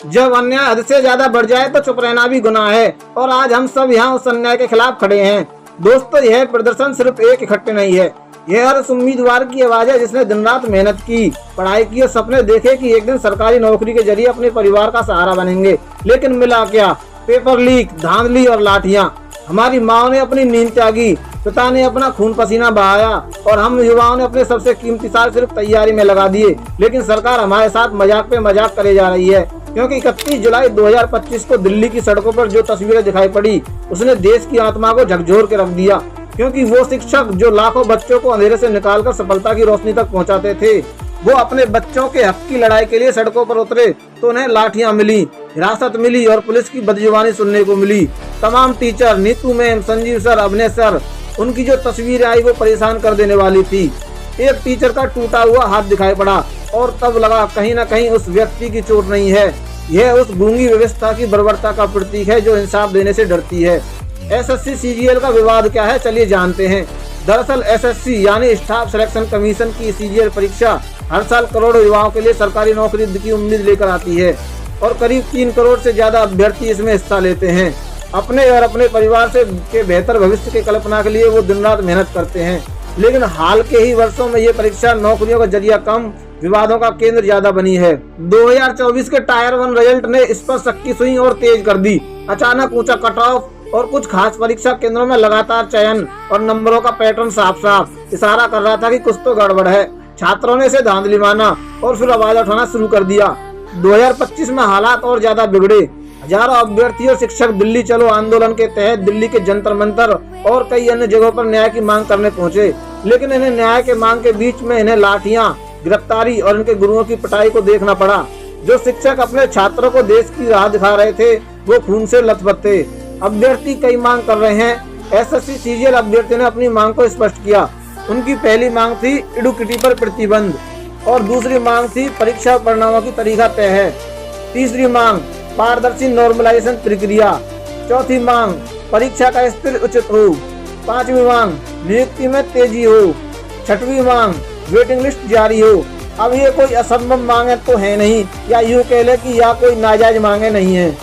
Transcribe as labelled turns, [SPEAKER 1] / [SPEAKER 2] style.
[SPEAKER 1] जब अन्याय हद से ज्यादा बढ़ जाए तो चुप रहना भी गुनाह है और आज हम सब यहाँ उस अन्याय के खिलाफ खड़े हैं। दोस्तों, यह प्रदर्शन सिर्फ एक इकट्ठे नहीं है, यह हर उस उम्मीदवार की आवाज है जिसने दिन रात मेहनत की, पढ़ाई की और सपने देखे कि एक दिन सरकारी नौकरी के जरिए अपने परिवार का सहारा बनेंगे। लेकिन मिला क्या? पेपर लीक, धांधली और लाठियां। हमारी माँ ने अपनी नींद त्यागी, पिता ने अपना खून पसीना बहाया और हम युवाओं ने अपने सबसे कीमती साल सिर्फ तैयारी में लगा दिए। लेकिन सरकार हमारे साथ मजाक पे मजाक करे जा रही है, क्योंकि 31 जुलाई 2025 को दिल्ली की सड़कों पर जो तस्वीरें दिखाई पड़ी उसने देश की आत्मा को झकझोर के रख दिया। क्योंकि वो शिक्षक जो लाखों बच्चों को अंधेरे से निकालकर सफलता की रोशनी तक पहुंचाते थे, वो अपने बच्चों के हक की लड़ाई के लिए सड़कों पर उतरे तो उन्हें लाठियां मिली, हिरासत मिली और पुलिस की बदजुबानी सुनने को मिली। तमाम teacher, Neetu ma'am, Sanjeev sir, अभिनय सर, उनकी जो तस्वीरें आई वो परेशान कर देने वाली थी। एक टीचर का टूटा हुआ हाथ दिखाई पड़ा और तब लगा कहीं न कहीं उस व्यक्ति की चोट नहीं है, यह उस गूंगी व्यवस्था की बर्बरता का प्रतीक है जो इंसाफ देने से डरती है। एसएससी सीजीएल का विवाद क्या है, चलिए जानते हैं। दरअसल एसएससी यानी स्टाफ सिलेक्शन कमीशन की सीजीएल परीक्षा हर साल करोड़ों युवाओं के लिए सरकारी नौकरी की उम्मीद लेकर आती है और करीब 3 करोड़ से ज्यादा अभ्यर्थी इसमें हिस्सा लेते हैं। अपने और अपने परिवार से के बेहतर भविष्य की कल्पना के लिए वो दिन रात मेहनत करते हैं। लेकिन हाल के ही वर्षों में ये परीक्षा नौकरियों का जरिया कम, विवादों का केंद्र ज्यादा बनी है। 2024 के टायर 1 रिजल्ट ने इस पर शक की सुई और तेज कर दी। अचानक ऊंचा कट ऑफ और कुछ खास परीक्षा केंद्रों में लगातार चयन और नंबरों का पैटर्न साफ साफ इशारा कर रहा था कि कुछ तो गड़बड़ है। छात्रों ने इसे धांधली माना और फिर आवाज उठाना शुरू कर दिया। 2025 में हालात और ज्यादा बिगड़े। हजारों अभ्यर्थी और शिक्षक दिल्ली चलो आंदोलन के तहत दिल्ली के जंतर मंतर और कई अन्य जगहों पर न्याय की मांग करने पहुंचे। लेकिन इन्हें न्याय के मांग के बीच में इन्हें लाठियां, गिरफ्तारी और इनके गुरुओं की पिटाई को देखना पड़ा। जो शिक्षक अपने छात्रों को देश की राह दिखा रहे थे वो खून से लथपथ थे। अभ्यर्थी कई मांग कर रहे हैं। एसएससी सीजीएल अभ्यर्थी ने अपनी मांग को स्पष्ट किया। उनकी पहली मांग थी एडुकेटी पर प्रतिबंध और दूसरी मांग थी परीक्षा परिणामों की तरीका तय है। तीसरी मांग पारदर्शी नॉर्मलाइजेशन प्रक्रिया। चौथी मांग परीक्षा का स्तर उचित हो। पांचवी मांग नियुक्ति में तेजी हो। छठवीं मांग वेटिंग लिस्ट जारी हो। अब ये कोई असंभव मांगे तो है नहीं, या यूं कह ले कि या कोई नाजायज मांगे नहीं है।